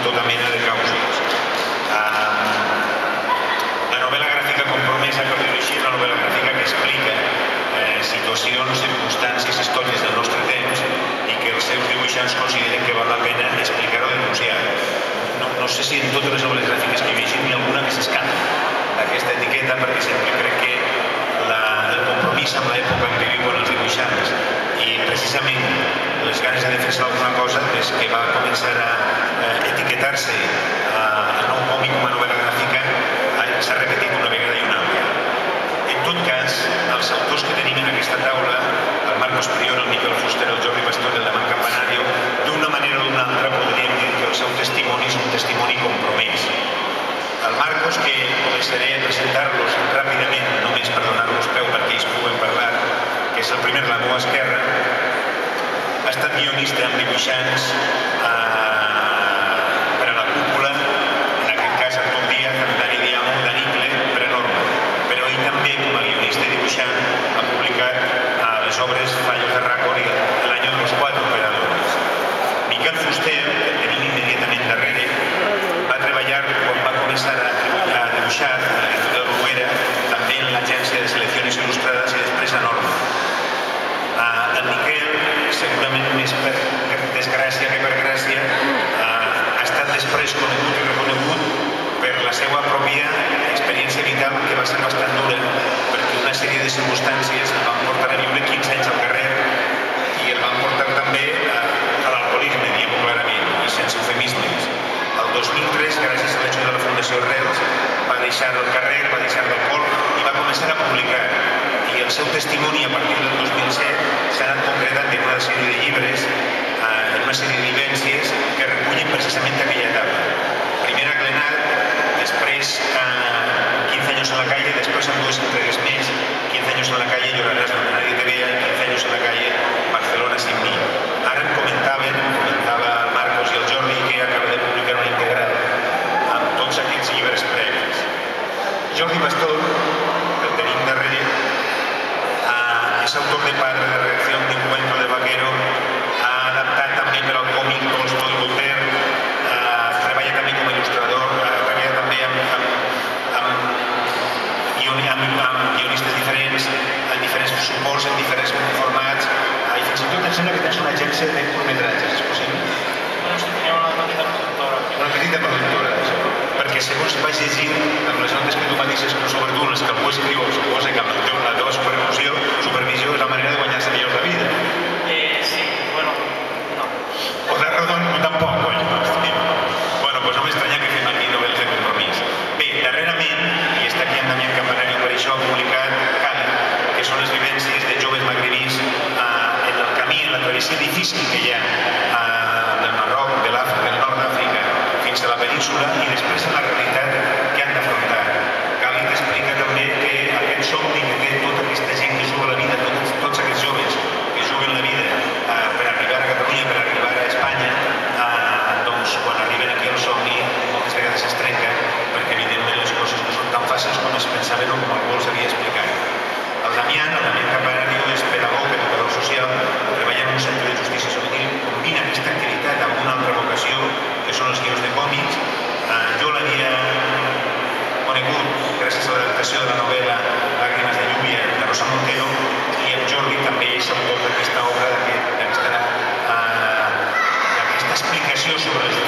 tota mena de causes. La novel·la gràfica compromesa, per dir-ho així, és una novel·la gràfica que explica situacions, circumstàncies, històries del nostre temps i que els seus dibuixants consideren que val la pena explicar o denunciar. No sé si en totes les novel·les gràfiques que he llegit n'hi ha alguna que s'escapa d'aquesta etiqueta, perquè sempre crec que el compromís amb l'època en què viuen els dibuixants i precisament les ganes de defensar alguna cosa des que va començar a etiquetar-se el nou còmic com a novel·la gràfica s'ha repetit una vegada i una altra. En tot cas, els autors que tenim en aquesta taula, el Marcos Prior, el Miquel Fuster, el Jordi Pastor i el Damián Campanario, d'una manera o d'una altra podríem dir que el seu testimoni és un testimoni compromès. El Marcos, que començaré a presentar-los ràpidament, només per donar-los peu perquè ells puguen parlar, que és el primer de la meva esquerra, ha estat guionista amb dibuixants per a la Cúpula, en aquest cas Artur Díaz, amb Dani Diamo, Danicle, per a Norma. Però ell també, com a guionista i dibuixant, ha publicat les obres Fallos de Raccord i l'Año de los Cuatro Operadores. Miquel Fuster, que tenim immediatament darrere, va treballar quan va començar a dibuixar a l'editorial Bruguera, també en l'agència de seleccions il·lustrades i després a Norma. El Miquel, segurament més per desgràcia que per gràcia, ha estat després conegut i reconegut per la seva pròpia experiència vital, que va ser bastant dura, perquè una sèrie de circumstàncies el van portar a viure 15 anys al carrer i el van portar també a l'alcoholisme, diguem-ho clarament, i sense eufemismes. El 2003, gràcies a l'ajuda de la Fundació Reus, va deixar el carrer, va deixar l'alcohol i va començar a publicar. I el seu testimoni, a partir del 2007, s'ha anat concretant en una sèrie de llibres, en una sèrie de vivències que recullen precisament aquella etapa. Primer a Glenat, després 15 años en la calle, després amb dues entregues més, 15 años en la calle, Llorarás donde nadie te vea, i 15 años en la calle, Barcelona sin mí. Ara em comentava el Marcos i el Jordi que acaba de publicar una integral amb tots aquests llibres previs. Jordi Pastor, que el tenim darrere, és autor de Padre de Reacción, de Encuentro de Vaquero, ha adaptat també per al còmic Tolstoi i Voltaire, treballa també com a il·lustrador, treballa també amb guionistes diferents, en diferents suports, en diferents formats, i fins i tot em sembla que tens una agència de curtmetratges, és possible? No, sí, tenia una petita productora. Una petita productora, perquè segons vaig llegir amb les notes que tu mateixes, sobretot les que algú escriu, suposa que amb la teva supervisió és la manera de guanyar-se millor la vida. Sí, bueno, no. O de raó, tampoc, bueno, doncs no m'estranya que fem aquí novel·les de compromís. Bé, darrerament, i està aquí en Damián Campanario per això, ha publicat Cali, que són les vivències de joves magrebins en el camí, en la travessia difícil que hi ha del Marroc, del nord d'Àfrica, fins a la península, i després en la realitat que han d'afrontar. Cali t'explica també que aquest somni que té tota aquesta gent que juga la vida, tots aquests joves que juguen la vida per arribar a Catalunya, per arribar a Espanya, doncs quan arriben aquí el somni moltes vegades es trenca, perquè evidentment les coses no són tan fàcils com es pensaven o com algú els havia explicat. El Damián Campanario, és pedagog, educador social, treballa en un centre de justícia juvenil, combina aquesta activitat amb una altra vocació, que són els guions de còmics. Jo l'havia conegut gràcies a l'adaptació de la novel·la Lágrimas de lluvia de Rosa Montero, i el Jordi també és autor d'aquesta obra, d'aquesta explicació sobre les